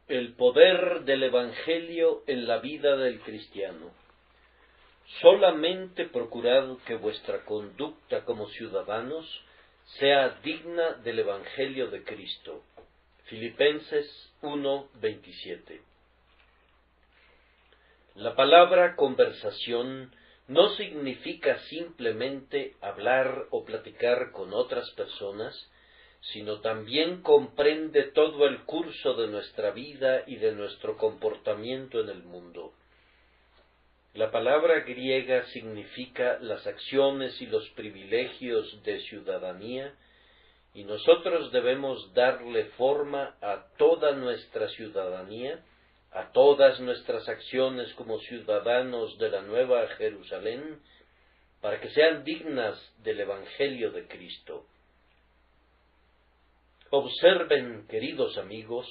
El poder del Evangelio en la vida del cristiano. Solamente procurad que vuestra conducta como ciudadanos sea digna del Evangelio de Cristo. Filipenses 1:27. La palabra conversación no significa simplemente hablar o platicar con otras personas, sino también comprende todo el curso de nuestra vida y de nuestro comportamiento en el mundo. La palabra griega significa las acciones y los privilegios de ciudadanía, y nosotros debemos darle forma a toda nuestra ciudadanía, a todas nuestras acciones como ciudadanos de la Nueva Jerusalén, para que sean dignas del Evangelio de Cristo. Observen, queridos amigos,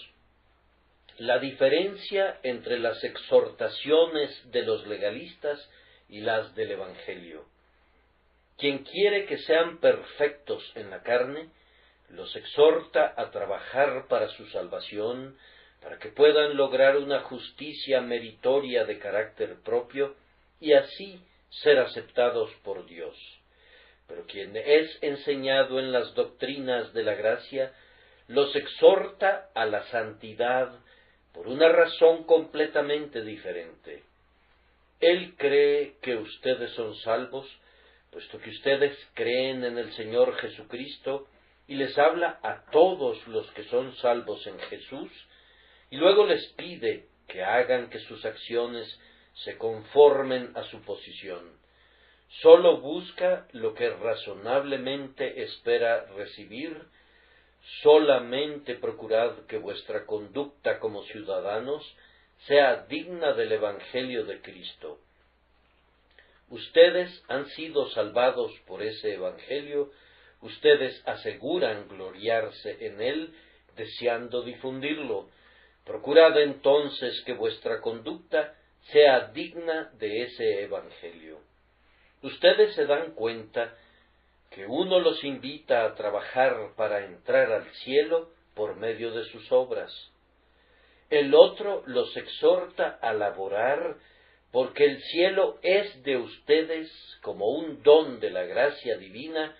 la diferencia entre las exhortaciones de los legalistas y las del Evangelio. Quien quiere que sean perfectos en la carne, los exhorta a trabajar para su salvación, para que puedan lograr una justicia meritoria de carácter propio y así ser aceptados por Dios. Pero quien es enseñado en las doctrinas de la gracia, los exhorta a la santidad por una razón completamente diferente. Él cree que ustedes son salvos, puesto que ustedes creen en el Señor Jesucristo, y les habla a todos los que son salvos en Jesús, y luego les pide que hagan que sus acciones se conformen a su posición. Solo busca lo que razonablemente espera recibir. Solamente procurad que vuestra conducta como ciudadanos sea digna del Evangelio de Cristo. Ustedes han sido salvados por ese Evangelio, ustedes aseguran gloriarse en él, deseando difundirlo. Procurad entonces que vuestra conducta sea digna de ese Evangelio. Ustedes se dan cuenta que uno los invita a trabajar para entrar al cielo por medio de sus obras. El otro los exhorta a laborar porque el cielo es de ustedes como un don de la gracia divina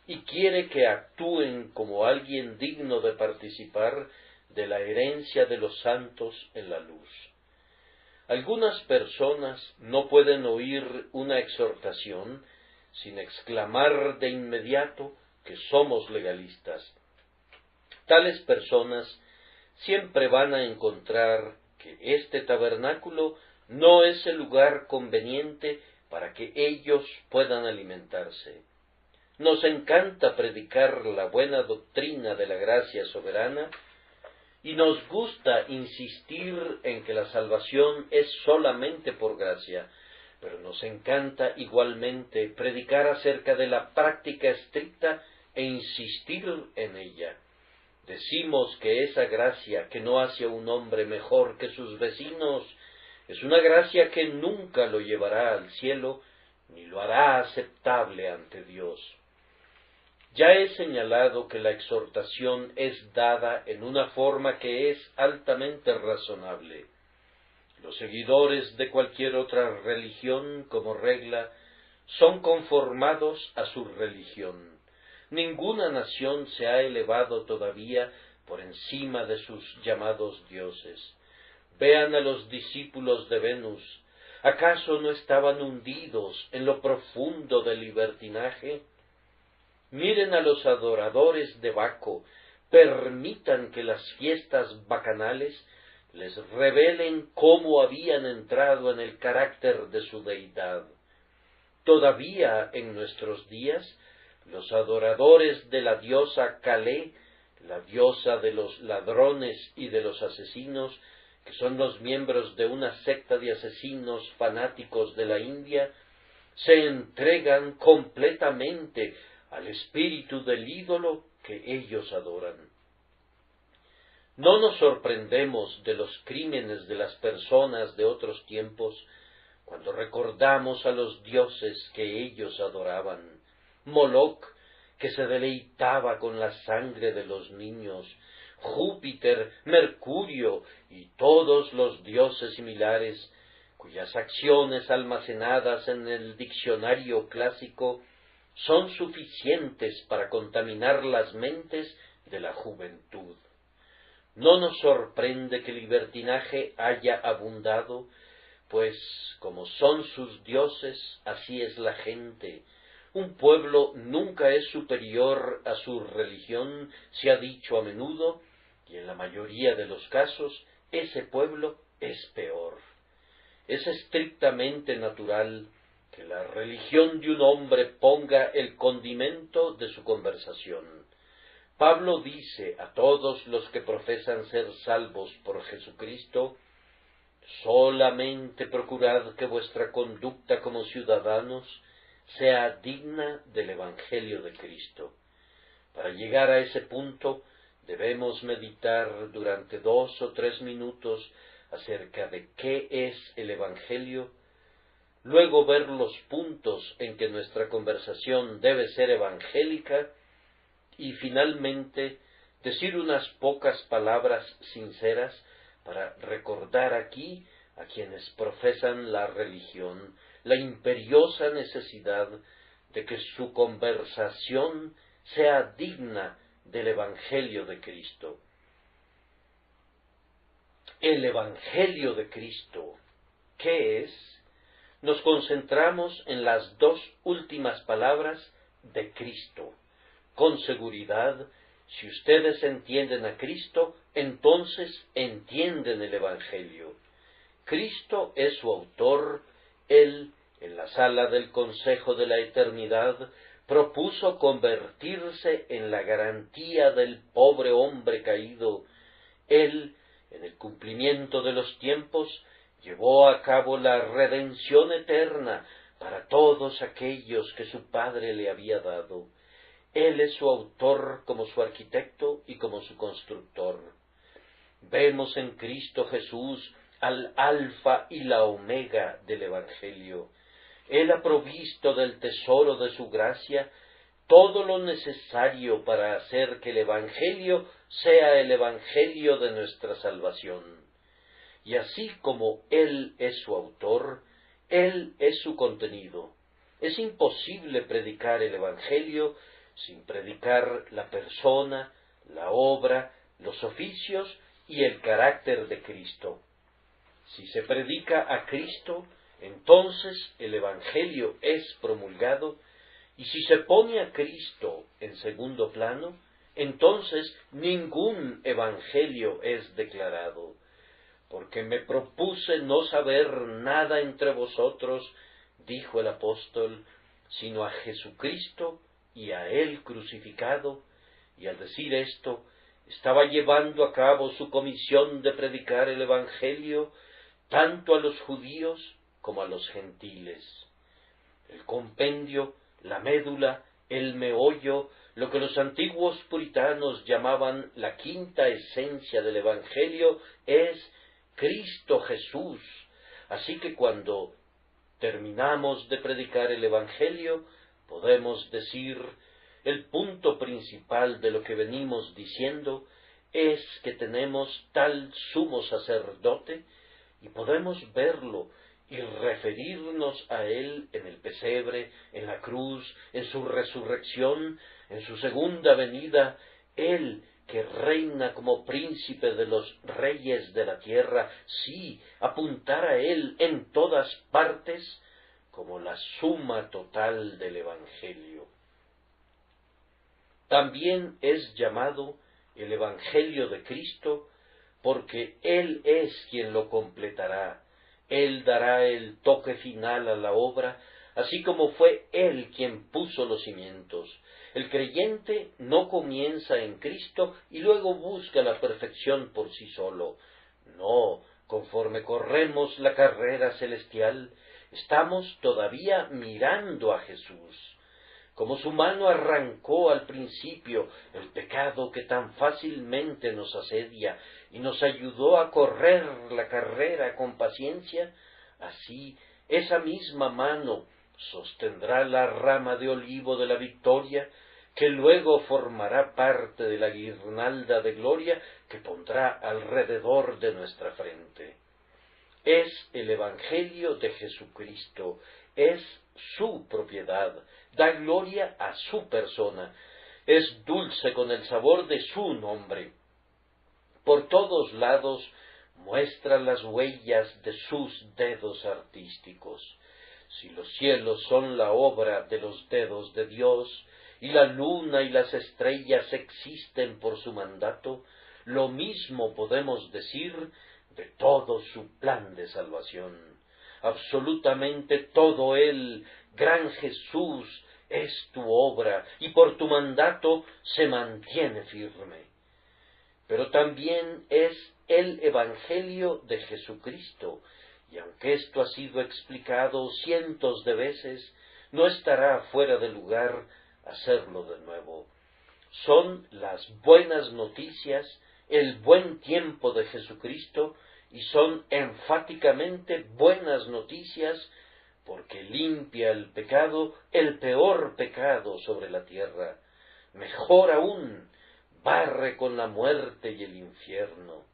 y quiere que actúen como alguien digno de participar de la herencia de los santos en la luz. Algunas personas no pueden oír una exhortación sin exclamar de inmediato que somos legalistas. Tales personas siempre van a encontrar que este tabernáculo no es el lugar conveniente para que ellos puedan alimentarse. Nos encanta predicar la buena doctrina de la gracia soberana y nos gusta insistir en que la salvación es solamente por gracia, pero nos encanta igualmente predicar acerca de la práctica estricta e insistir en ella. Decimos que esa gracia que no hace a un hombre mejor que sus vecinos es una gracia que nunca lo llevará al cielo ni lo hará aceptable ante Dios. Ya he señalado que la exhortación es dada en una forma que es altamente razonable. Los seguidores de cualquier otra religión, como regla, son conformados a su religión. Ninguna nación se ha elevado todavía por encima de sus llamados dioses. Vean a los discípulos de Venus. ¿Acaso no estaban hundidos en lo profundo del libertinaje? Miren a los adoradores de Baco. Permitan que las fiestas bacanales les revelen cómo habían entrado en el carácter de su deidad. Todavía en nuestros días, los adoradores de la diosa Calé, la diosa de los ladrones y de los asesinos, que son los miembros de una secta de asesinos fanáticos de la India, se entregan completamente al espíritu del ídolo que ellos adoran. No nos sorprendemos de los crímenes de las personas de otros tiempos cuando recordamos a los dioses que ellos adoraban. Moloc, que se deleitaba con la sangre de los niños, Júpiter, Mercurio y todos los dioses similares, cuyas acciones almacenadas en el diccionario clásico son suficientes para contaminar las mentes de la juventud. No nos sorprende que el libertinaje haya abundado, pues como son sus dioses, así es la gente. Un pueblo nunca es superior a su religión, se ha dicho a menudo, y en la mayoría de los casos ese pueblo es peor. Es estrictamente natural que la religión de un hombre ponga el condimento de su conversación. Pablo dice a todos los que profesan ser salvos por Jesucristo: solamente procurad que vuestra conducta como ciudadanos sea digna del Evangelio de Cristo. Para llegar a ese punto debemos meditar durante 2 o 3 minutos acerca de qué es el Evangelio, luego ver los puntos en que nuestra conversación debe ser evangélica y finalmente decir unas pocas palabras sinceras para recordar aquí a quienes profesan la religión la imperiosa necesidad de que su conversación sea digna del Evangelio de Cristo. El Evangelio de Cristo, ¿qué es? Nos concentramos en las 2 últimas palabras de Cristo. Con seguridad, si ustedes entienden a Cristo, entonces entienden el Evangelio. Cristo es su autor. Él, en la sala del Consejo de la Eternidad, propuso convertirse en la garantía del pobre hombre caído. Él, en el cumplimiento de los tiempos, llevó a cabo la redención eterna para todos aquellos que su Padre le había dado. Él es su autor como su arquitecto y como su constructor. Vemos en Cristo Jesús al alfa y la omega del Evangelio. Él ha provisto del tesoro de su gracia todo lo necesario para hacer que el Evangelio sea el Evangelio de nuestra salvación. Y así como Él es su autor, Él es su contenido. Es imposible predicar el Evangelio sin predicar la persona, la obra, los oficios y el carácter de Cristo. Si se predica a Cristo, entonces el Evangelio es promulgado, y si se pone a Cristo en segundo plano, entonces ningún Evangelio es declarado. Porque me propuse no saber nada entre vosotros, dijo el apóstol, sino a Jesucristo y a Él crucificado, y al decir esto, estaba llevando a cabo su comisión de predicar el Evangelio tanto a los judíos como a los gentiles. El compendio, la médula, el meollo, lo que los antiguos puritanos llamaban la quinta esencia del Evangelio, es Cristo Jesús. Así que cuando terminamos de predicar el Evangelio, podemos decir: el punto principal de lo que venimos diciendo es que tenemos tal sumo sacerdote, y podemos verlo y referirnos a Él en el pesebre, en la cruz, en su resurrección, en su segunda venida. Él que reina como príncipe de los reyes de la tierra, sí, apuntar a Él en todas partes como la suma total del Evangelio. También es llamado el Evangelio de Cristo porque Él es quien lo completará. Él dará el toque final a la obra, así como fue Él quien puso los cimientos. El creyente no comienza en Cristo y luego busca la perfección por sí solo. No, conforme corremos la carrera celestial, estamos todavía mirando a Jesús. Como su mano arrancó al principio el pecado que tan fácilmente nos asedia y nos ayudó a correr la carrera con paciencia, así esa misma mano sostendrá la rama de olivo de la victoria que luego formará parte de la guirnalda de gloria que pondrá alrededor de nuestra frente. Es el Evangelio de Jesucristo, es su propiedad, da gloria a su persona, es dulce con el sabor de su nombre. Por todos lados muestra las huellas de sus dedos artísticos. Si los cielos son la obra de los dedos de Dios, y la luna y las estrellas existen por su mandato, lo mismo podemos decir de todo su plan de salvación. Absolutamente todo él, gran Jesús, es tu obra, y por tu mandato se mantiene firme. Pero también es el Evangelio de Jesucristo, y aunque esto ha sido explicado cientos de veces, no estará fuera de lugar hacerlo de nuevo. Son las buenas noticias, el buen tiempo de Jesucristo, y son enfáticamente buenas noticias porque limpia el pecado, el peor pecado sobre la tierra. Mejor aún, barre con la muerte y el infierno.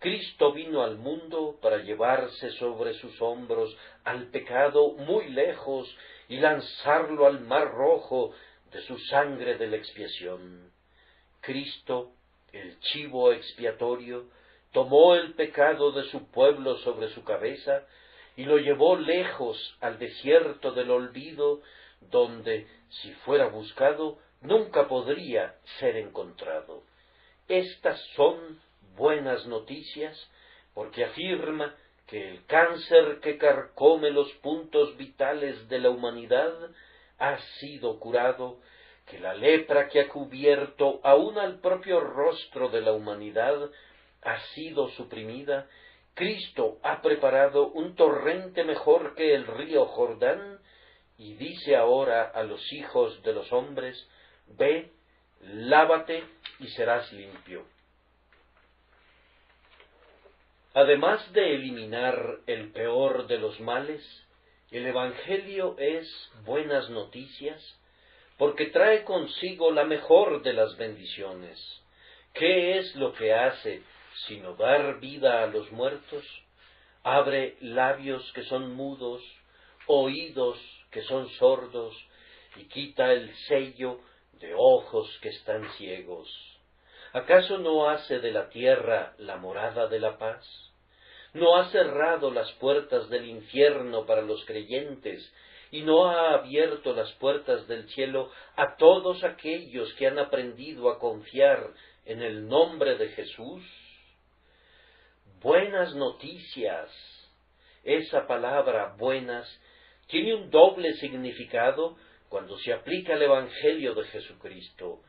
Cristo vino al mundo para llevarse sobre sus hombros al pecado muy lejos y lanzarlo al mar rojo de su sangre de la expiación. Cristo, el chivo expiatorio, tomó el pecado de su pueblo sobre su cabeza y lo llevó lejos al desierto del olvido, donde, si fuera buscado, nunca podría ser encontrado. Estas son buenas noticias, porque afirma que el cáncer que carcome los puntos vitales de la humanidad ha sido curado, que la lepra que ha cubierto aún al propio rostro de la humanidad ha sido suprimida. Cristo ha preparado un torrente mejor que el río Jordán, y dice ahora a los hijos de los hombres: ve, lávate y serás limpio. Además de eliminar el peor de los males, el Evangelio es buenas noticias, porque trae consigo la mejor de las bendiciones. ¿Qué es lo que hace sino dar vida a los muertos? Abre labios que son mudos, oídos que son sordos, y quita el sello de ojos que están ciegos. ¿Acaso no hace de la tierra la morada de la paz? ¿No ha cerrado las puertas del infierno para los creyentes, y no ha abierto las puertas del cielo a todos aquellos que han aprendido a confiar en el nombre de Jesús? Buenas noticias. Esa palabra buenas tiene un doble significado cuando se aplica al Evangelio de Jesucristo.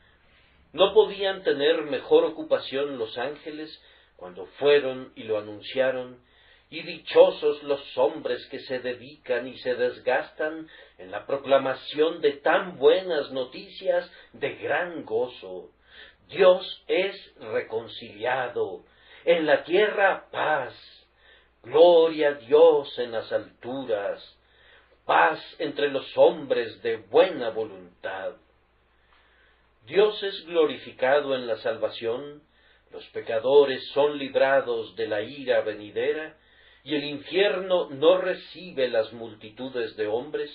¿No podían tener mejor ocupación los ángeles cuando fueron y lo anunciaron? Y dichosos los hombres que se dedican y se desgastan en la proclamación de tan buenas noticias de gran gozo. Dios es reconciliado, en la tierra paz, gloria a Dios en las alturas, paz entre los hombres de buena voluntad. Dios es glorificado en la salvación, los pecadores son librados de la ira venidera, y el infierno no recibe las multitudes de hombres,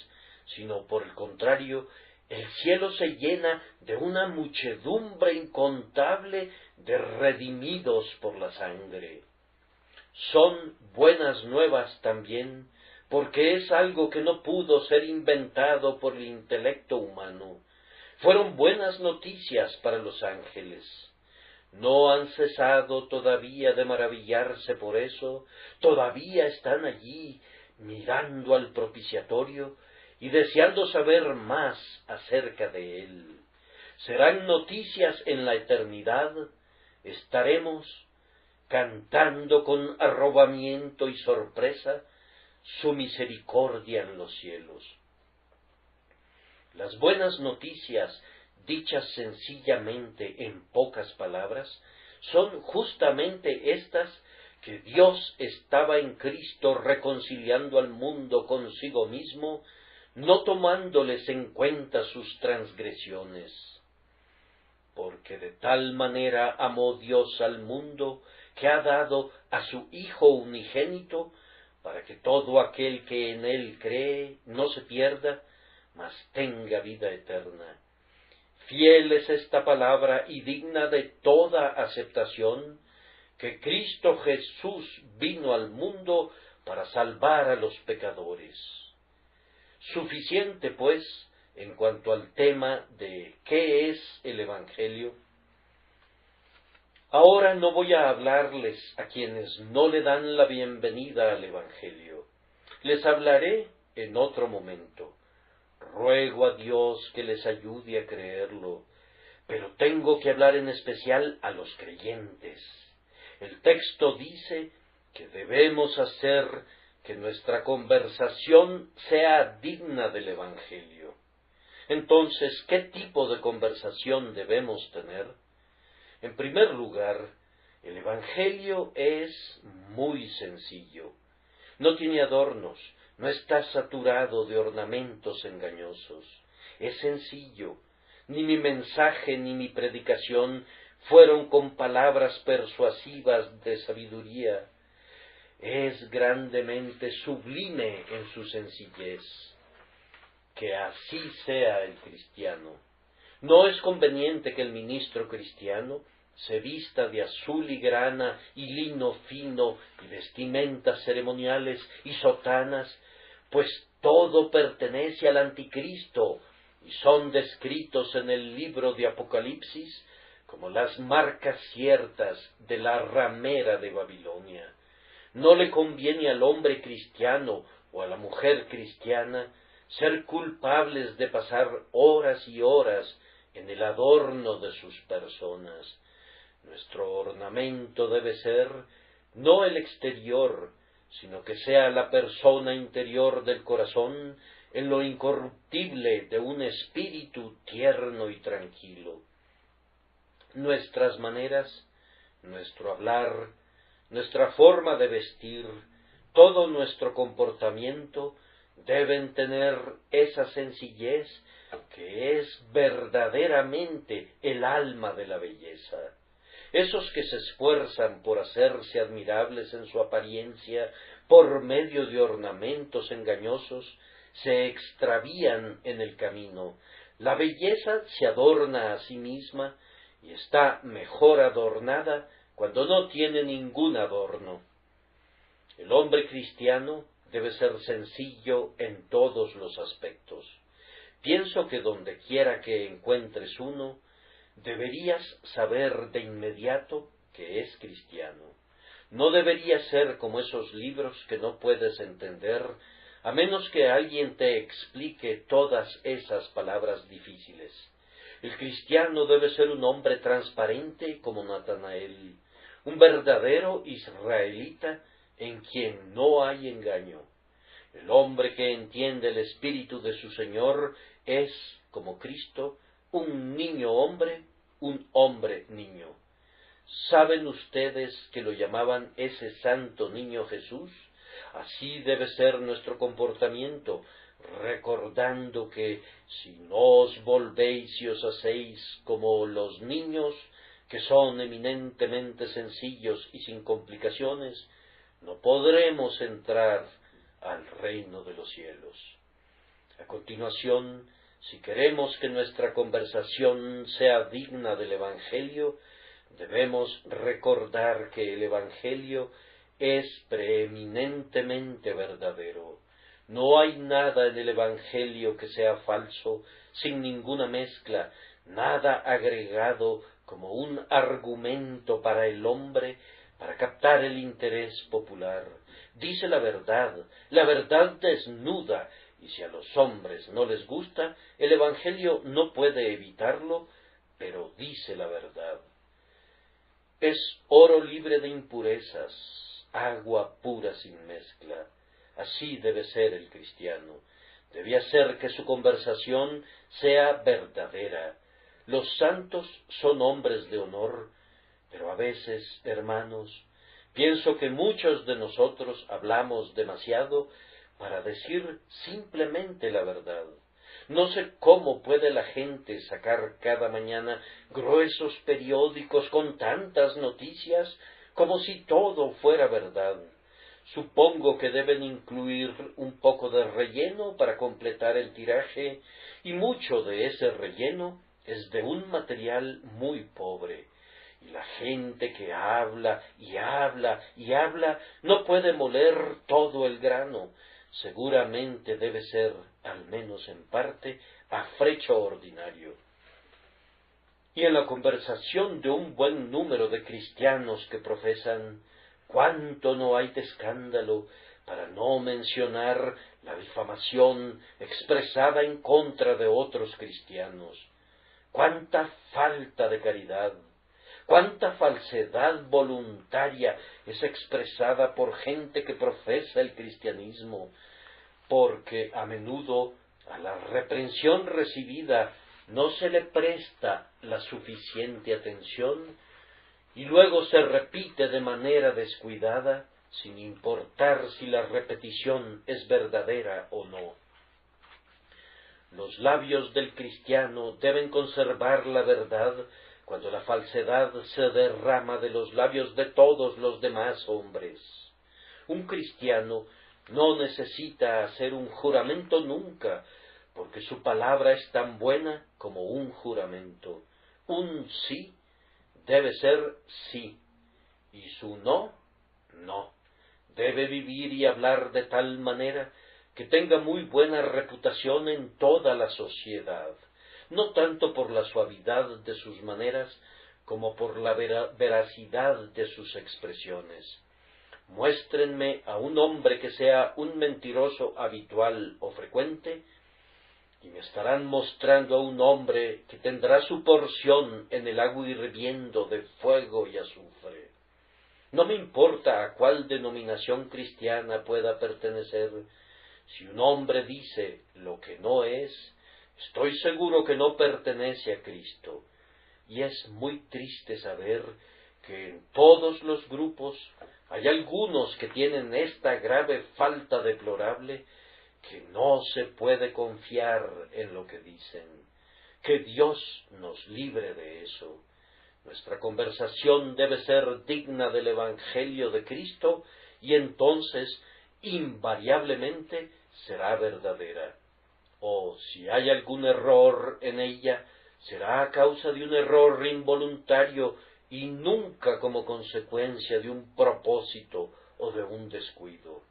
sino por el contrario, el cielo se llena de una muchedumbre incontable de redimidos por la sangre. Son buenas nuevas también, porque es algo que no pudo ser inventado por el intelecto humano. Fueron buenas noticias para los ángeles. No han cesado todavía de maravillarse por eso, todavía están allí mirando al propiciatorio y deseando saber más acerca de él. Serán noticias en la eternidad, estaremos cantando con arrobamiento y sorpresa su misericordia en los cielos. Las buenas noticias, dichas sencillamente en pocas palabras, son justamente estas: que Dios estaba en Cristo reconciliando al mundo consigo mismo, no tomándoles en cuenta sus transgresiones. Porque de tal manera amó Dios al mundo, que ha dado a su Hijo unigénito, para que todo aquel que en él cree no se pierda, mas tenga vida eterna. Fiel es esta palabra y digna de toda aceptación, que Cristo Jesús vino al mundo para salvar a los pecadores. Suficiente, pues, en cuanto al tema de ¿qué es el Evangelio? Ahora no voy a hablarles a quienes no le dan la bienvenida al Evangelio. Les hablaré en otro momento. Ruego a Dios que les ayude a creerlo, pero tengo que hablar en especial a los creyentes. El texto dice que debemos hacer que nuestra conversación sea digna del Evangelio. Entonces, ¿qué tipo de conversación debemos tener? En primer lugar, el Evangelio es muy sencillo. No tiene adornos, no está saturado de ornamentos engañosos. Es sencillo. Ni mi mensaje ni mi predicación fueron con palabras persuasivas de sabiduría. Es grandemente sublime en su sencillez. Que así sea el cristiano. No es conveniente que el ministro cristiano se vista de azul y grana y lino fino y vestimentas ceremoniales y sotanas, pues todo pertenece al anticristo y son descritos en el libro de Apocalipsis como las marcas ciertas de la ramera de Babilonia. No le conviene al hombre cristiano o a la mujer cristiana ser culpables de pasar horas y horas en el adorno de sus personas. Nuestro ornamento debe ser no el exterior, sino que sea la persona interior del corazón en lo incorruptible de un espíritu tierno y tranquilo. Nuestras maneras, nuestro hablar, nuestra forma de vestir, todo nuestro comportamiento deben tener esa sencillez que es verdaderamente el alma de la belleza. Esos que se esfuerzan por hacerse admirables en su apariencia por medio de ornamentos engañosos, se extravían en el camino. La belleza se adorna a sí misma y está mejor adornada cuando no tiene ningún adorno. El hombre cristiano debe ser sencillo en todos los aspectos. Pienso que donde quiera que encuentres uno, deberías saber de inmediato que es cristiano. No debería ser como esos libros que no puedes entender, a menos que alguien te explique todas esas palabras difíciles. El cristiano debe ser un hombre transparente como Natanael, un verdadero israelita en quien no hay engaño. El hombre que entiende el espíritu de su Señor es, como Cristo, un niño hombre, un hombre niño. ¿Saben ustedes que lo llamaban ese santo niño Jesús? Así debe ser nuestro comportamiento, recordando que si no os volvéis y os hacéis como los niños, que son eminentemente sencillos y sin complicaciones, no podremos entrar al reino de los cielos. A continuación, si queremos que nuestra conversación sea digna del Evangelio, debemos recordar que el Evangelio es preeminentemente verdadero. No hay nada en el Evangelio que sea falso, sin ninguna mezcla, nada agregado como un argumento para el hombre para captar el interés popular. Dice la verdad desnuda, y si a los hombres no les gusta, el Evangelio no puede evitarlo, pero dice la verdad. Es oro libre de impurezas, agua pura sin mezcla. Así debe ser el cristiano. Debe hacer que su conversación sea verdadera. Los santos son hombres de honor, pero a veces, hermanos, pienso que muchos de nosotros hablamos demasiado para decir simplemente la verdad. No sé cómo puede la gente sacar cada mañana gruesos periódicos con tantas noticias, como si todo fuera verdad. Supongo que deben incluir un poco de relleno para completar el tiraje, y mucho de ese relleno es de un material muy pobre. Y la gente que habla y habla y habla no puede moler todo el grano. Seguramente debe ser, al menos en parte, afrecho ordinario. Y en la conversación de un buen número de cristianos que profesan, cuánto no hay de escándalo, para no mencionar la difamación expresada en contra de otros cristianos. Cuánta falta de caridad, cuánta falsedad voluntaria es expresada por gente que profesa el cristianismo, porque a menudo a la reprensión recibida no se le presta la suficiente atención y luego se repite de manera descuidada, sin importar si la repetición es verdadera o no. Los labios del cristiano deben conservar la verdad cuando la falsedad se derrama de los labios de todos los demás hombres. Un cristiano no necesita hacer un juramento nunca, porque su palabra es tan buena como un juramento. Un sí debe ser sí, y su no, no. Debe vivir y hablar de tal manera que tenga muy buena reputación en toda la sociedad, no tanto por la suavidad de sus maneras, como por la veracidad de sus expresiones. Muéstrenme a un hombre que sea un mentiroso habitual o frecuente, y me estarán mostrando a un hombre que tendrá su porción en el agua hirviendo de fuego y azufre. No me importa a cuál denominación cristiana pueda pertenecer, si un hombre dice lo que no es, estoy seguro que no pertenece a Cristo. Y es muy triste saber que en todos los grupos hay algunos que tienen esta grave falta deplorable, que no se puede confiar en lo que dicen. Que Dios nos libre de eso. Nuestra conversación debe ser digna del Evangelio de Cristo y entonces invariablemente será verdadera. O si hay algún error en ella, será a causa de un error involuntario y nunca como consecuencia de un propósito o de un descuido.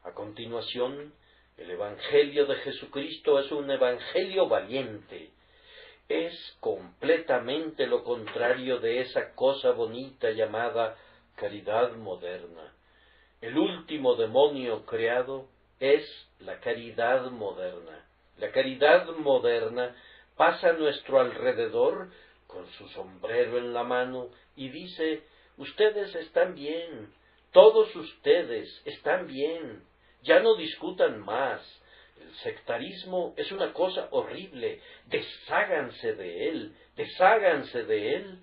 A continuación, el Evangelio de Jesucristo es un Evangelio valiente. Es completamente lo contrario de esa cosa bonita llamada caridad moderna. El último demonio creado es la caridad moderna. La caridad moderna pasa a nuestro alrededor con su sombrero en la mano y dice: ustedes están bien, todos ustedes están bien, ya no discutan más. El sectarismo es una cosa horrible, desháganse de él,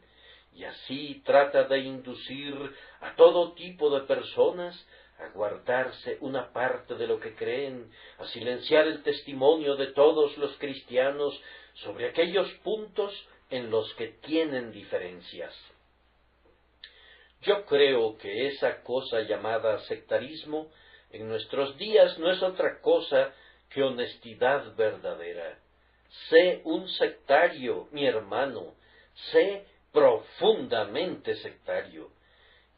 y así trata de inducir a todo tipo de personas a guardarse una parte de lo que creen, a silenciar el testimonio de todos los cristianos sobre aquellos puntos en los que tienen diferencias. Yo creo que esa cosa llamada sectarismo en nuestros días no es otra cosa que honestidad verdadera. Sé un sectario, mi hermano, sé profundamente sectario.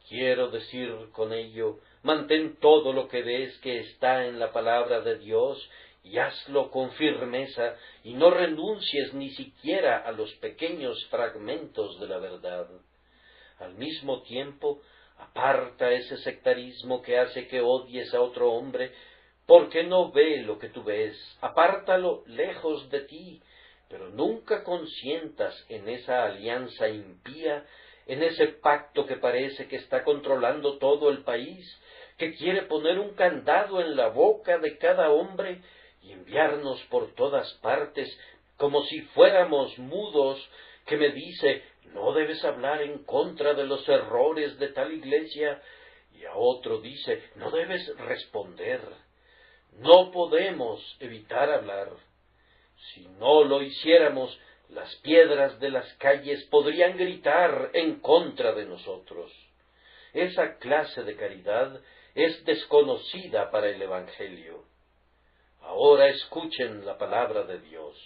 Quiero decir con ello, mantén todo lo que ves que está en la palabra de Dios y hazlo con firmeza y no renuncies ni siquiera a los pequeños fragmentos de la verdad. Al mismo tiempo, aparta ese sectarismo que hace que odies a otro hombre porque no ve lo que tú ves. Apártalo lejos de ti, pero nunca consientas en esa alianza impía, en ese pacto que parece que está controlando todo el país, que quiere poner un candado en la boca de cada hombre y enviarnos por todas partes como si fuéramos mudos, que me dice: no debes hablar en contra de los errores de tal iglesia, y a otro dice: no debes responder. No podemos evitar hablar. Si no lo hiciéramos, las piedras de las calles podrían gritar en contra de nosotros. Esa clase de caridad es desconocida para el Evangelio. Ahora escuchen la palabra de Dios.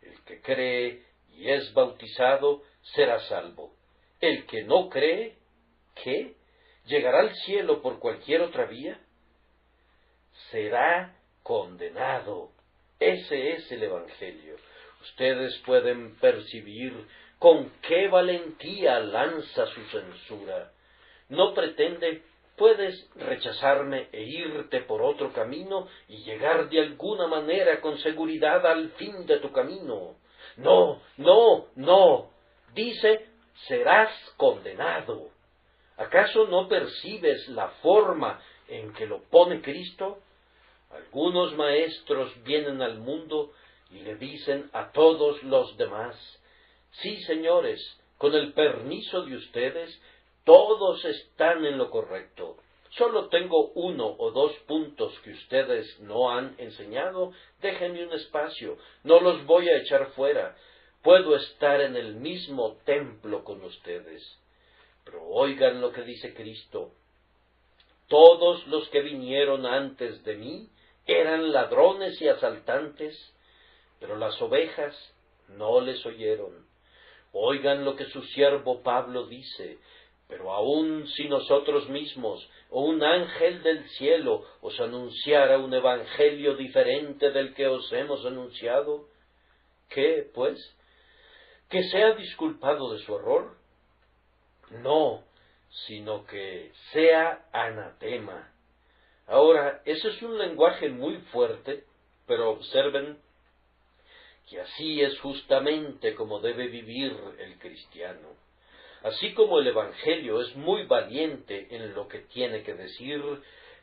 El que cree y es bautizado será salvo. El que no cree, ¿qué? ¿Llegará al cielo por cualquier otra vía? Será condenado. Ese es el Evangelio. Ustedes pueden percibir con qué valentía lanza su censura. No pretende: puedes rechazarme e irte por otro camino y llegar de alguna manera con seguridad al fin de tu camino. No, no, no. Dice: serás condenado. ¿Acaso no percibes la forma en que lo pone Cristo? Algunos maestros vienen al mundo y le dicen a todos los demás: sí, señores, con el permiso de ustedes, todos están en lo correcto. Solo tengo 1 o 2 puntos que ustedes no han enseñado. Déjenme un espacio, no los voy a echar fuera. Puedo estar en el mismo templo con ustedes. Pero oigan lo que dice Cristo: todos los que vinieron antes de mí eran ladrones y asaltantes, pero las ovejas no les oyeron. Oigan lo que su siervo Pablo dice: pero aun si nosotros mismos o un ángel del cielo os anunciara un evangelio diferente del que os hemos anunciado, ¿qué, pues? ¿Que sea disculpado de su error? No, sino que sea anatema. Ahora, ese es un lenguaje muy fuerte, pero observen que así es justamente como debe vivir el cristiano. Así como el Evangelio es muy valiente en lo que tiene que decir,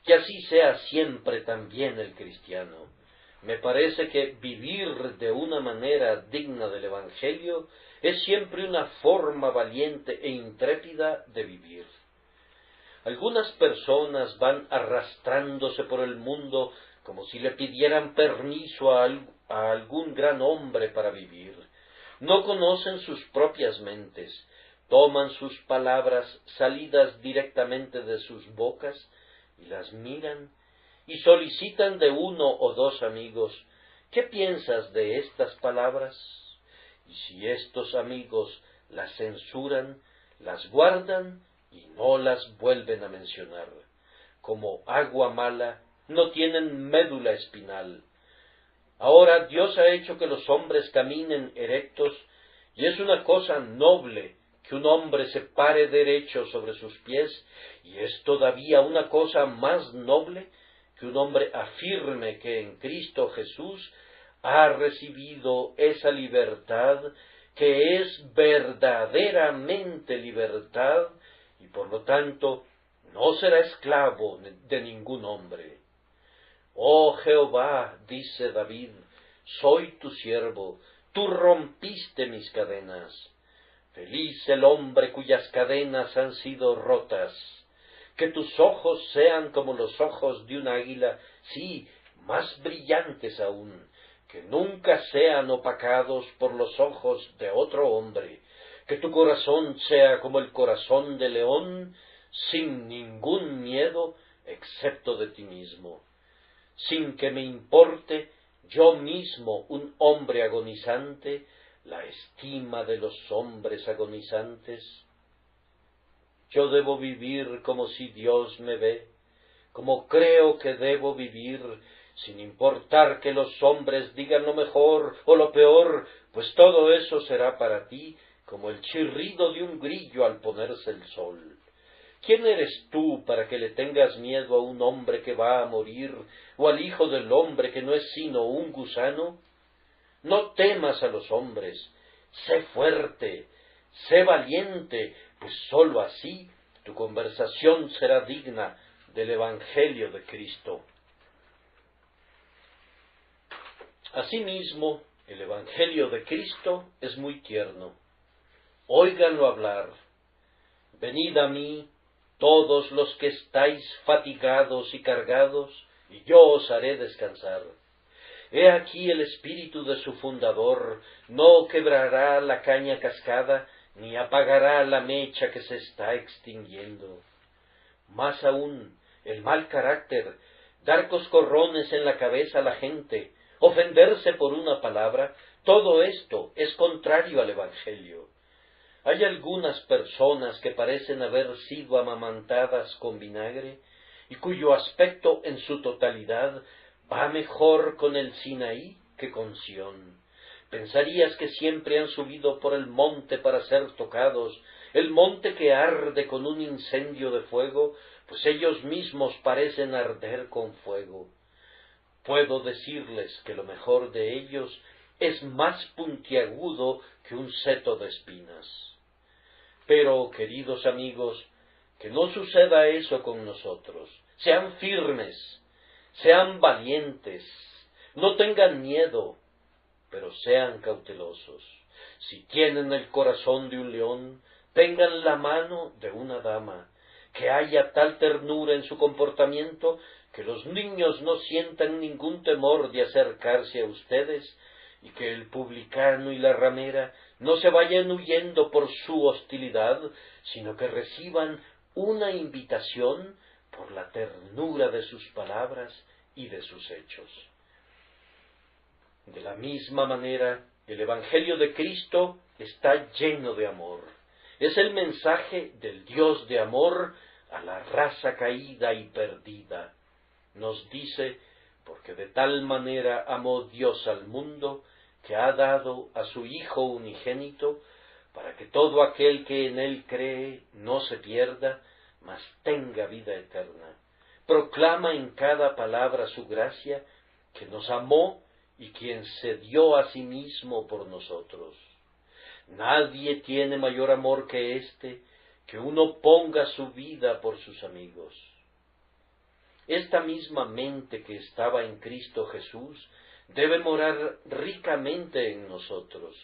que así sea siempre también el cristiano. Me parece que vivir de una manera digna del Evangelio es siempre una forma valiente e intrépida de vivir. Algunas personas van arrastrándose por el mundo como si le pidieran permiso a algún gran hombre para vivir. No conocen sus propias mentes, toman sus palabras salidas directamente de sus bocas y las miran y solicitan de 1 o 2 amigos: ¿qué piensas de estas palabras? Y si estos amigos las censuran, las guardan y no las vuelven a mencionar. Como agua mala, no tienen médula espinal. Ahora Dios ha hecho que los hombres caminen erectos, y es una cosa noble que un hombre se pare derecho sobre sus pies, y es todavía una cosa más noble que un hombre afirme que en Cristo Jesús ha recibido esa libertad que es verdaderamente libertad, y por lo tanto no será esclavo de ningún hombre. Oh Jehová, dice David, soy tu siervo, tú rompiste mis cadenas. Feliz el hombre cuyas cadenas han sido rotas. Que tus ojos sean como los ojos de un águila, sí, más brillantes aún, que nunca sean opacados por los ojos de otro hombre. Que tu corazón sea como el corazón de león, sin ningún miedo, excepto de ti mismo. Sin que me importe yo mismo, un hombre agonizante, la estima de los hombres agonizantes. Yo debo vivir como si Dios me ve, como creo que debo vivir, sin importar que los hombres digan lo mejor o lo peor, pues todo eso será para ti como el chirrido de un grillo al ponerse el sol. ¿Quién eres tú para que le tengas miedo a un hombre que va a morir, o al hijo del hombre que no es sino un gusano? No temas a los hombres, sé fuerte, sé valiente, pues sólo así tu conversación será digna del Evangelio de Cristo. Asimismo, el Evangelio de Cristo es muy tierno. Óiganlo hablar: venid a mí, todos los que estáis fatigados y cargados, y yo os haré descansar. He aquí el espíritu de su fundador no quebrará la caña cascada, ni apagará la mecha que se está extinguiendo. Más aún, el mal carácter, dar coscorrones en la cabeza a la gente, ofenderse por una palabra, todo esto es contrario al Evangelio. Hay algunas personas que parecen haber sido amamantadas con vinagre, y cuyo aspecto en su totalidad va mejor con el Sinaí que con Sión. Pensarías que siempre han subido por el monte para ser tocados, el monte que arde con un incendio de fuego, pues ellos mismos parecen arder con fuego. Puedo decirles que lo mejor de ellos es más puntiagudo que un seto de espinas. Pero, queridos amigos, que no suceda eso con nosotros. Sean firmes, sean valientes, no tengan miedo, pero sean cautelosos. Si tienen el corazón de un león, tengan la mano de una dama, que haya tal ternura en su comportamiento que los niños no sientan ningún temor de acercarse a ustedes, y que el publicano y la ramera no se vayan huyendo por su hostilidad, sino que reciban una invitación por la ternura de sus palabras y de sus hechos. De la misma manera, el Evangelio de Cristo está lleno de amor. Es el mensaje del Dios de amor a la raza caída y perdida. Nos dice, porque de tal manera amó Dios al mundo, que ha dado a su Hijo unigénito, para que todo aquel que en él cree no se pierda, mas tenga vida eterna. Proclama en cada palabra su gracia, que nos amó y quien se dio a sí mismo por nosotros. Nadie tiene mayor amor que este, que uno ponga su vida por sus amigos. Esta misma mente que estaba en Cristo Jesús debe morar ricamente en nosotros.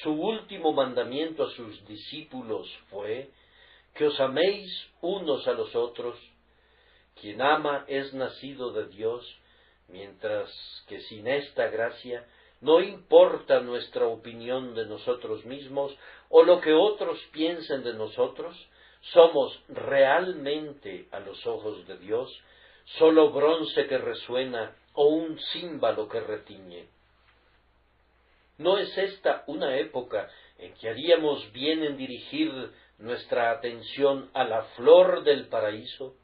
Su último mandamiento a sus discípulos fue que os améis unos a los otros. Quien ama es nacido de Dios, mientras que sin esta gracia no importa nuestra opinión de nosotros mismos o lo que otros piensen de nosotros, somos realmente a los ojos de Dios sólo bronce que resuena o un címbalo que retiñe. ¿No es esta una época en que haríamos bien en dirigir nuestra atención a la flor del paraíso?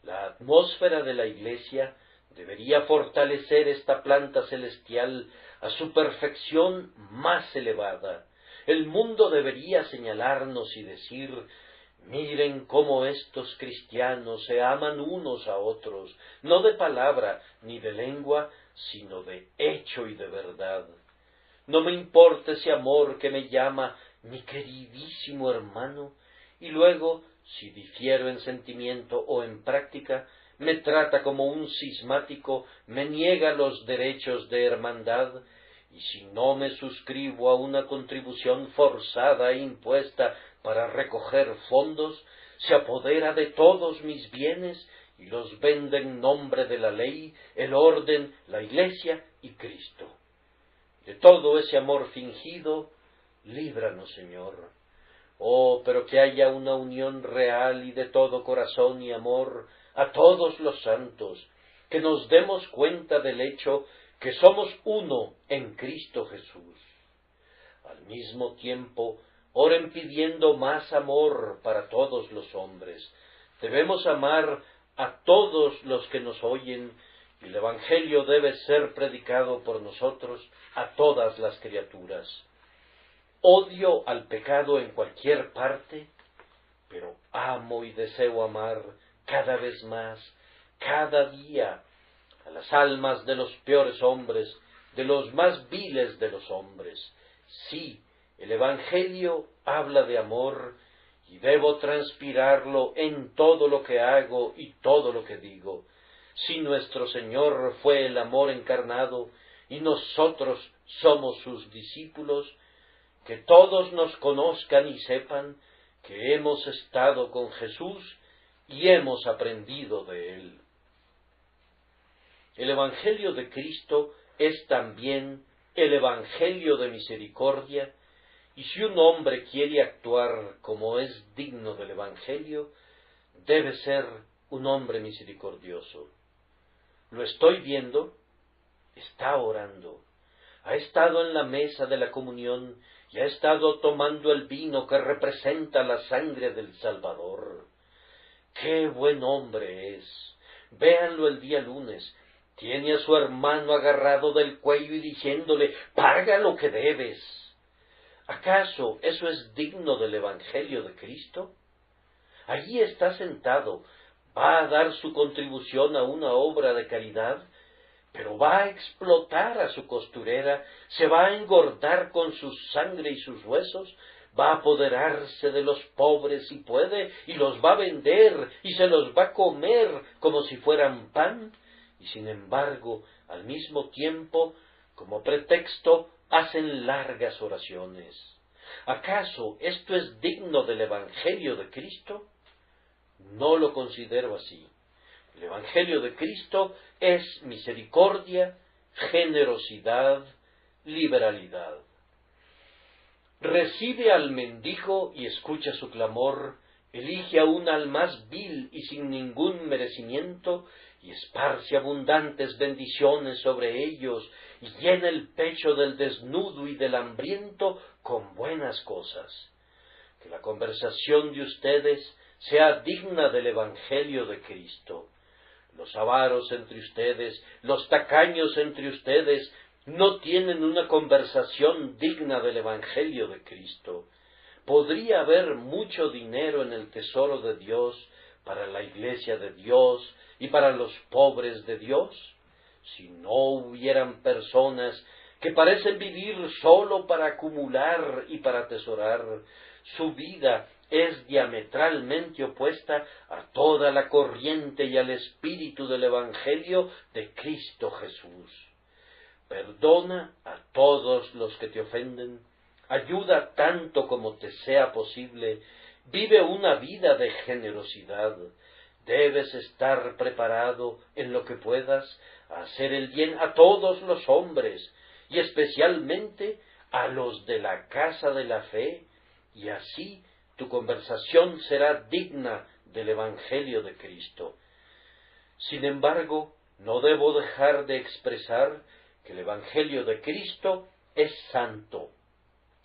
La atmósfera de la Iglesia debería fortalecer esta planta celestial a su perfección más elevada. El mundo debería señalarnos y decir: miren cómo estos cristianos se aman unos a otros, no de palabra ni de lengua, sino de hecho y de verdad. No me importa ese amor que me llama mi queridísimo hermano, y luego, si difiero en sentimiento o en práctica, me trata como un cismático, me niega los derechos de hermandad, y si no me suscribo a una contribución forzada e impuesta para recoger fondos, se apodera de todos mis bienes y los vende en nombre de la ley, el orden, la Iglesia y Cristo. De todo ese amor fingido, líbranos, Señor. Oh, pero que haya una unión real y de todo corazón y amor a todos los santos, que nos demos cuenta del hecho que somos uno en Cristo Jesús. Al mismo tiempo, oren pidiendo más amor para todos los hombres. Debemos amar a todos los que nos oyen, y el Evangelio debe ser predicado por nosotros a todas las criaturas. Odio al pecado en cualquier parte, pero amo y deseo amar cada vez más, cada día, a las almas de los peores hombres, de los más viles de los hombres. Sí, el Evangelio habla de amor, y debo transpirarlo en todo lo que hago y todo lo que digo. Si nuestro Señor fue el amor encarnado, y nosotros somos sus discípulos, que todos nos conozcan y sepan que hemos estado con Jesús y hemos aprendido de él. El Evangelio de Cristo es también el Evangelio de misericordia, y si un hombre quiere actuar como es digno del Evangelio, debe ser un hombre misericordioso. Lo estoy viendo, está orando, ha estado en la mesa de la comunión y ha estado tomando el vino que representa la sangre del Salvador. ¡Qué buen hombre es! Véanlo el día lunes. Tiene a su hermano agarrado del cuello y diciéndole, «Paga lo que debes». ¿Acaso eso es digno del Evangelio de Cristo? Allí está sentado, va a dar su contribución a una obra de caridad, pero va a explotar a su costurera, se va a engordar con su sangre y sus huesos, va a apoderarse de los pobres si puede, y los va a vender, y se los va a comer como si fueran pan, y sin embargo, al mismo tiempo, como pretexto, hacen largas oraciones. ¿Acaso esto es digno del Evangelio de Cristo? No lo considero así. El Evangelio de Cristo es misericordia, generosidad, liberalidad. Recibe al mendigo y escucha su clamor, elige a un al más vil y sin ningún merecimiento, y esparce abundantes bendiciones sobre ellos, y llena el pecho del desnudo y del hambriento con buenas cosas. Que la conversación de ustedes sea digna del Evangelio de Cristo. Los avaros entre ustedes, los tacaños entre ustedes, no tienen una conversación digna del Evangelio de Cristo. Podría haber mucho dinero en el tesoro de Dios para la iglesia de Dios y para los pobres de Dios, si no hubieran personas que parecen vivir solo para acumular y para atesorar. Su vida es diametralmente opuesta a toda la corriente y al espíritu del Evangelio de Cristo Jesús. Perdona a todos los que te ofenden, ayuda tanto como te sea posible, vive una vida de generosidad. Debes estar preparado en lo que puedas a hacer el bien a todos los hombres, y especialmente a los de la casa de la fe, y así tu conversación será digna del Evangelio de Cristo. Sin embargo, no debo dejar de expresar que el Evangelio de Cristo es santo.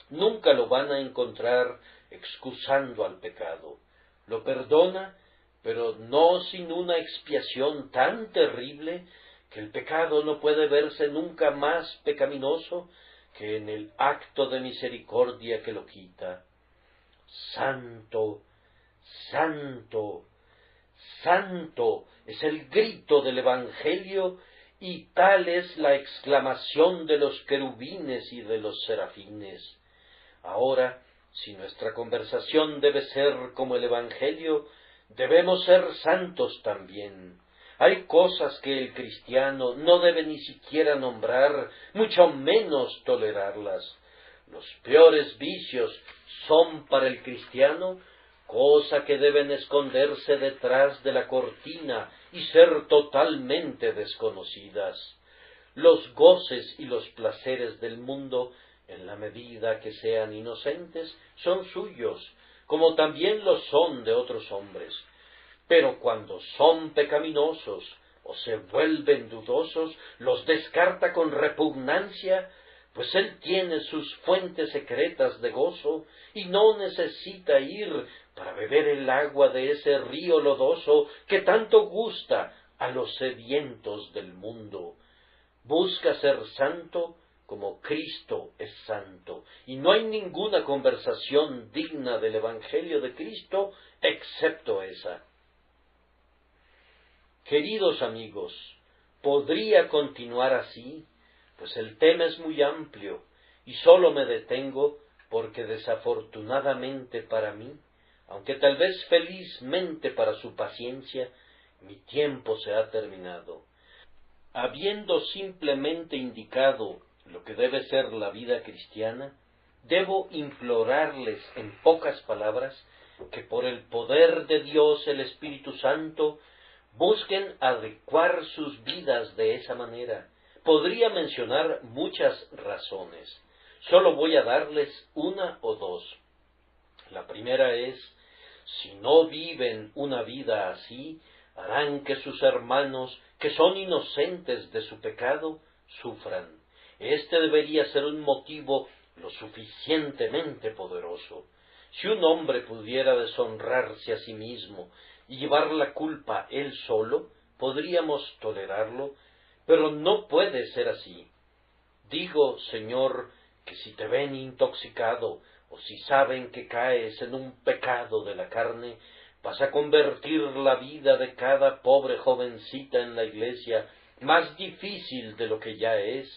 Nunca lo van a encontrar excusando al pecado. Lo perdona, pero no sin una expiación tan terrible que el pecado no puede verse nunca más pecaminoso que en el acto de misericordia que lo quita. Santo, santo, santo es el grito del Evangelio, y tal es la exclamación de los querubines y de los serafines. Ahora, si nuestra conversación debe ser como el Evangelio, debemos ser santos también. Hay cosas que el cristiano no debe ni siquiera nombrar, mucho menos tolerarlas. Los peores vicios son para el cristiano cosa que deben esconderse detrás de la cortina y ser totalmente desconocidas. Los goces y los placeres del mundo, en la medida que sean inocentes, son suyos, como también lo son de otros hombres. Pero cuando son pecaminosos o se vuelven dudosos, los descarta con repugnancia, pues él tiene sus fuentes secretas de gozo y no necesita ir para beber el agua de ese río lodoso que tanto gusta a los sedientos del mundo. Busca ser santo como Cristo es santo, y no hay ninguna conversación digna del Evangelio de Cristo excepto esa. Queridos amigos, podría continuar así, pues el tema es muy amplio, y sólo me detengo porque desafortunadamente para mí, aunque tal vez felizmente para su paciencia, mi tiempo se ha terminado. Habiendo simplemente indicado lo que debe ser la vida cristiana, debo implorarles en pocas palabras que por el poder de Dios el Espíritu Santo Busquen adecuar sus vidas de esa manera. Podría mencionar muchas razones. Solo voy a darles una o dos. La primera es, si no viven una vida así, harán que sus hermanos, que son inocentes de su pecado, sufran. Este debería ser un motivo lo suficientemente poderoso. Si un hombre pudiera deshonrarse a sí mismo y llevar la culpa él solo, podríamos tolerarlo, pero no puede ser así. Digo, Señor, que si te ven intoxicado, o si saben que caes en un pecado de la carne, vas a convertir la vida de cada pobre jovencita en la iglesia más difícil de lo que ya es,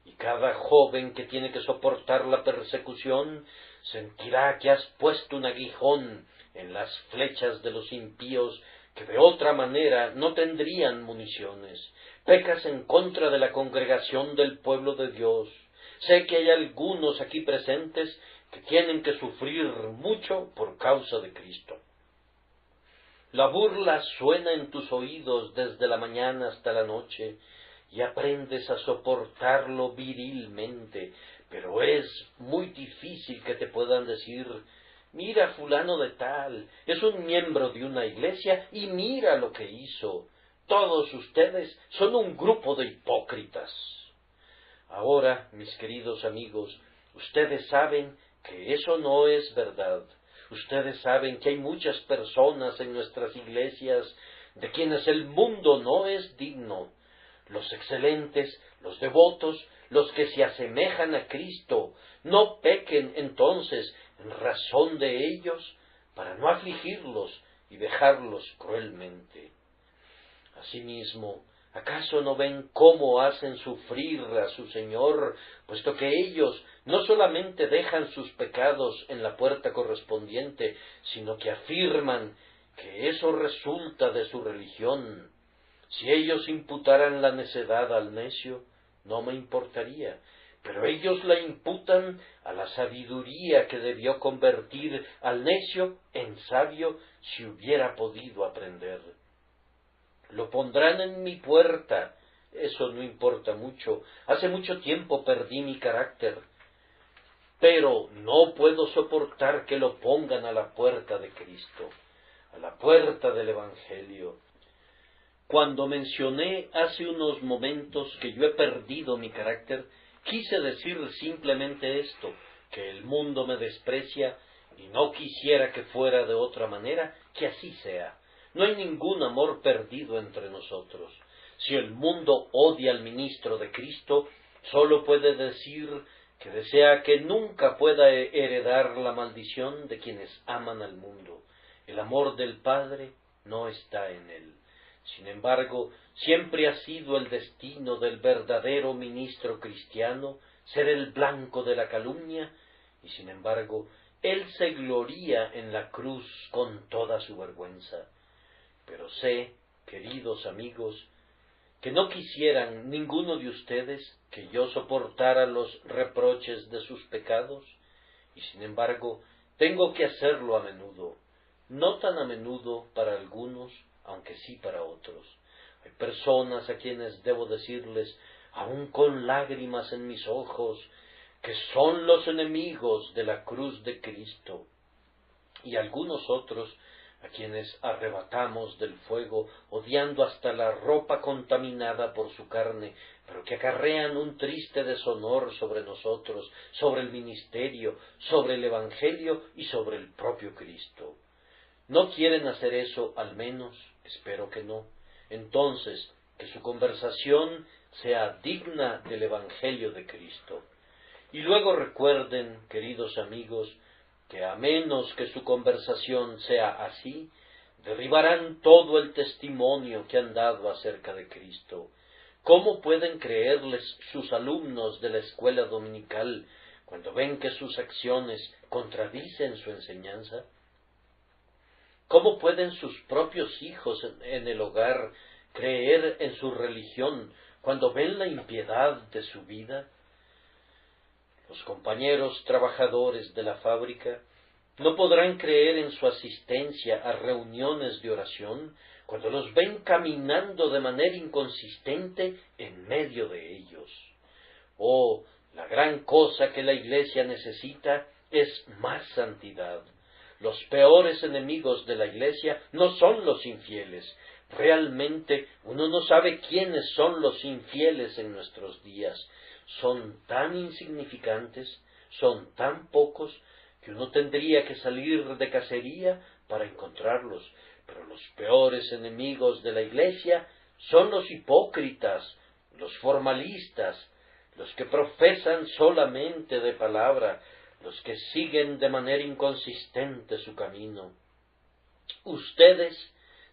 y cada joven que tiene que soportar la persecución sentirá que has puesto un aguijón en las flechas de los impíos que de otra manera no tendrían municiones. Pecas en contra de la congregación del pueblo de Dios. Sé que hay algunos aquí presentes que tienen que sufrir mucho por causa de Cristo. La burla suena en tus oídos desde la mañana hasta la noche, y aprendes a soportarlo virilmente, pero es muy difícil que te puedan decir, mira fulano de tal, es un miembro de una iglesia y mira lo que hizo. Todos ustedes son un grupo de hipócritas. Ahora, mis queridos amigos, ustedes saben que eso no es verdad. Ustedes saben que hay muchas personas en nuestras iglesias de quienes el mundo no es digno. Los excelentes, los devotos, los que se asemejan a Cristo, no pequen entonces en razón de ellos para no afligirlos y vejarlos cruelmente. Asimismo, ¿acaso no ven cómo hacen sufrir a su Señor, puesto que ellos no solamente dejan sus pecados en la puerta correspondiente, sino que afirman que eso resulta de su religión? Si ellos imputaran la necedad al necio, no me importaría, pero ellos la imputan a la sabiduría que debió convertir al necio en sabio si hubiera podido aprender. Lo pondrán en mi puerta, eso no importa mucho, hace mucho tiempo perdí mi carácter, pero no puedo soportar que lo pongan a la puerta de Cristo, a la puerta del Evangelio. Cuando mencioné hace unos momentos que yo he perdido mi carácter, quise decir simplemente esto, que el mundo me desprecia y no quisiera que fuera de otra manera, que así sea. No hay ningún amor perdido entre nosotros. Si el mundo odia al ministro de Cristo, sólo puede decir que desea que nunca pueda heredar la maldición de quienes aman al mundo. El amor del Padre no está en él. Sin embargo, siempre ha sido el destino del verdadero ministro cristiano ser el blanco de la calumnia, y sin embargo, él se gloría en la cruz con toda su vergüenza. Pero sé, queridos amigos, que no quisieran ninguno de ustedes que yo soportara los reproches de sus pecados, y sin embargo, tengo que hacerlo a menudo, no tan a menudo para algunos, aunque sí para otros. Hay personas a quienes debo decirles, aun con lágrimas en mis ojos, que son los enemigos de la cruz de Cristo, y algunos otros a quienes arrebatamos del fuego, odiando hasta la ropa contaminada por su carne, pero que acarrean un triste deshonor sobre nosotros, sobre el ministerio, sobre el Evangelio y sobre el propio Cristo. ¿No quieren hacer eso al menos? Espero que no. Entonces, que su conversación sea digna del Evangelio de Cristo. Y luego recuerden, queridos amigos, que a menos que su conversación sea así, derribarán todo el testimonio que han dado acerca de Cristo. ¿Cómo pueden creerles sus alumnos de la escuela dominical cuando ven que sus acciones contradicen su enseñanza? ¿Cómo pueden sus propios hijos en el hogar creer en su religión cuando ven la impiedad de su vida? Los compañeros trabajadores de la fábrica No podrán creer en su asistencia a reuniones de oración cuando los ven caminando de manera inconsistente en medio de ellos. Oh, la gran cosa que la Iglesia necesita es más santidad. Los peores enemigos de la Iglesia no son los infieles. Realmente uno no sabe quiénes son los infieles en nuestros días. Son tan insignificantes, son tan pocos, que uno tendría que salir de cacería para encontrarlos. Pero los peores enemigos de la Iglesia son los hipócritas, los formalistas, los que profesan solamente de palabra, los que siguen de manera inconsistente su camino. Ustedes,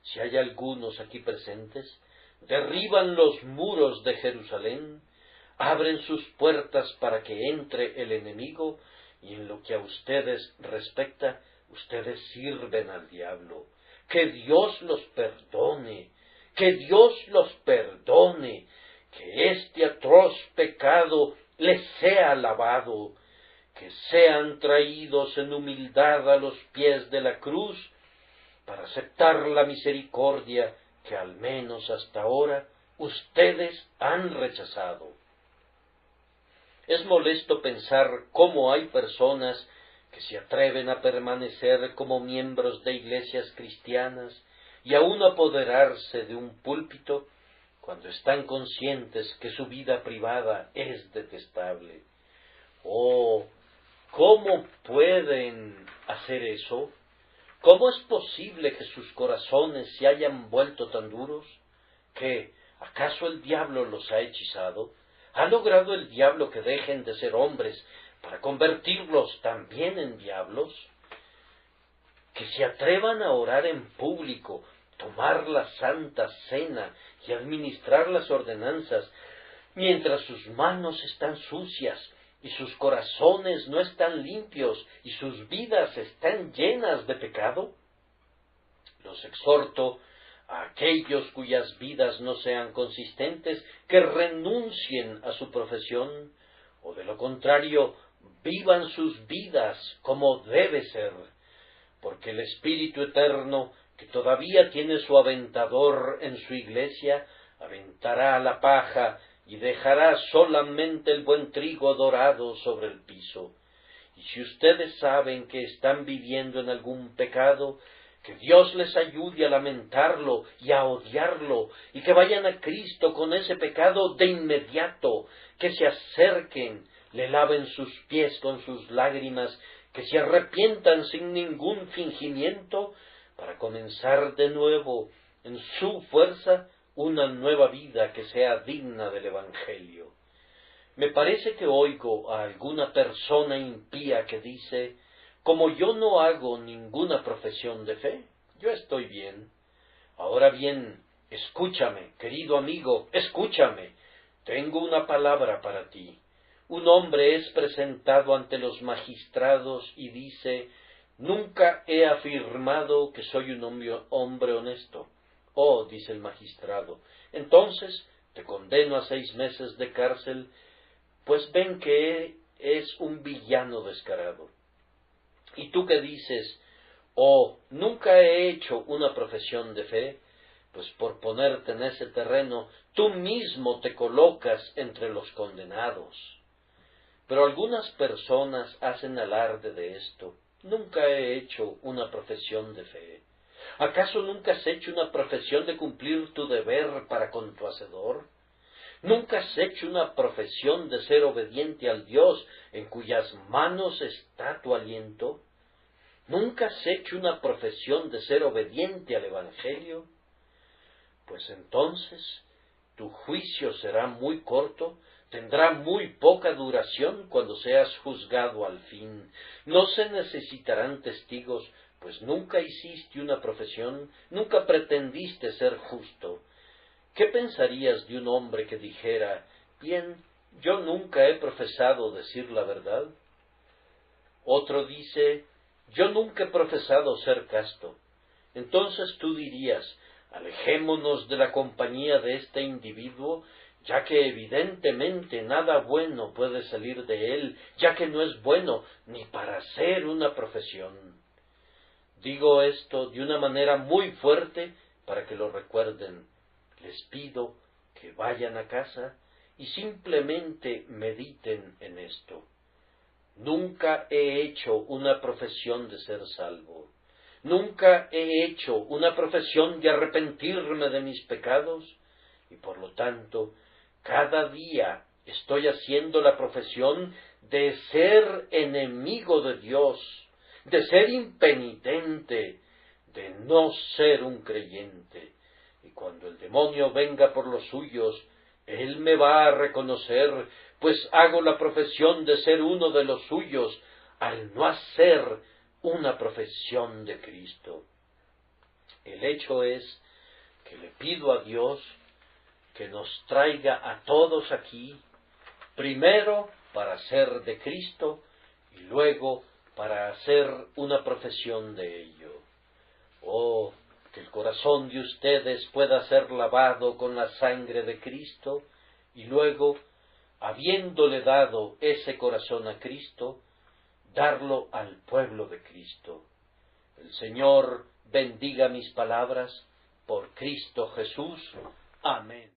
si hay algunos aquí presentes, derriban los muros de Jerusalén, abren sus puertas para que entre el enemigo, y en lo que a ustedes respecta, ustedes sirven al diablo. Que Dios los perdone, que Dios los perdone, que este atroz pecado les sea lavado, que sean traídos en humildad a los pies de la cruz para aceptar la misericordia que al menos hasta ahora ustedes han rechazado. Es molesto pensar cómo hay personas que se atreven a permanecer como miembros de iglesias cristianas y aún apoderarse de un púlpito cuando están conscientes que su vida privada es detestable. Oh, ¿cómo pueden hacer eso? ¿Cómo es posible que sus corazones se hayan vuelto tan duros? ¿Qué? ¿Acaso el diablo los ha hechizado? ¿Ha logrado el diablo que dejen de ser hombres para convertirlos también en diablos? Que se atrevan a orar en público, tomar la Santa Cena y administrar las ordenanzas, mientras sus manos están sucias y sus corazones no están limpios y sus vidas están llenas de pecado. Los exhorto a aquellos cuyas vidas no sean consistentes que renuncien a su profesión, o de lo contrario, vivan sus vidas como debe ser, porque el Espíritu Eterno, que todavía tiene su aventador en su iglesia, aventará la paja y dejará solamente el buen trigo dorado sobre el piso. Y si ustedes saben que están viviendo en algún pecado, que Dios les ayude a lamentarlo y a odiarlo, y que vayan a Cristo con ese pecado de inmediato, que se acerquen, le laven sus pies con sus lágrimas, que se arrepientan sin ningún fingimiento, para comenzar de nuevo, en su fuerza, una nueva vida que sea digna del Evangelio. Me parece que oigo a alguna persona impía que dice: como yo no hago ninguna profesión de fe, yo estoy bien. Ahora bien, escúchame, querido amigo, escúchame. Tengo una palabra para ti. Un hombre es presentado ante los magistrados y dice: nunca he afirmado que soy un hombre honesto. Oh, dice el magistrado, entonces te condeno a 6 meses de cárcel, pues ven que es un villano descarado. ¿Y tú qué dices? Oh, nunca he hecho una profesión de fe. Pues por ponerte en ese terreno, tú mismo te colocas entre los condenados. Pero algunas personas hacen alarde de esto. Nunca he hecho una profesión de fe. ¿Acaso nunca has hecho una profesión de cumplir tu deber para con tu Hacedor? ¿Nunca has hecho una profesión de ser obediente al Dios en cuyas manos está tu aliento? ¿Nunca has hecho una profesión de ser obediente al Evangelio? Pues entonces tu juicio será muy corto, tendrá muy poca duración cuando seas juzgado al fin. No se necesitarán testigos, pues nunca hiciste una profesión, nunca pretendiste ser justo. ¿Qué pensarías de un hombre que dijera: bien, yo nunca he profesado decir la verdad? Otro dice: yo nunca he profesado ser casto. Entonces tú dirías: alejémonos de la compañía de este individuo, ya que evidentemente nada bueno puede salir de él, ya que no es bueno ni para hacer una profesión. Digo esto de una manera muy fuerte para que lo recuerden. Les pido que vayan a casa y simplemente mediten en esto. Nunca he hecho una profesión de ser salvo. Nunca he hecho una profesión de arrepentirme de mis pecados y por lo tanto cada día estoy haciendo la profesión de ser enemigo de Dios, de ser impenitente, de no ser un creyente. Y cuando el demonio venga por los suyos, él me va a reconocer, pues hago la profesión de ser uno de los suyos, al no hacer una profesión de Cristo. El hecho es que le pido a Dios que nos traiga a todos aquí, primero para ser de Cristo y luego para hacer una profesión de ello. Oh, que el corazón de ustedes pueda ser lavado con la sangre de Cristo y luego, habiéndole dado ese corazón a Cristo, darlo al pueblo de Cristo. El Señor bendiga mis palabras por Cristo Jesús. Amén.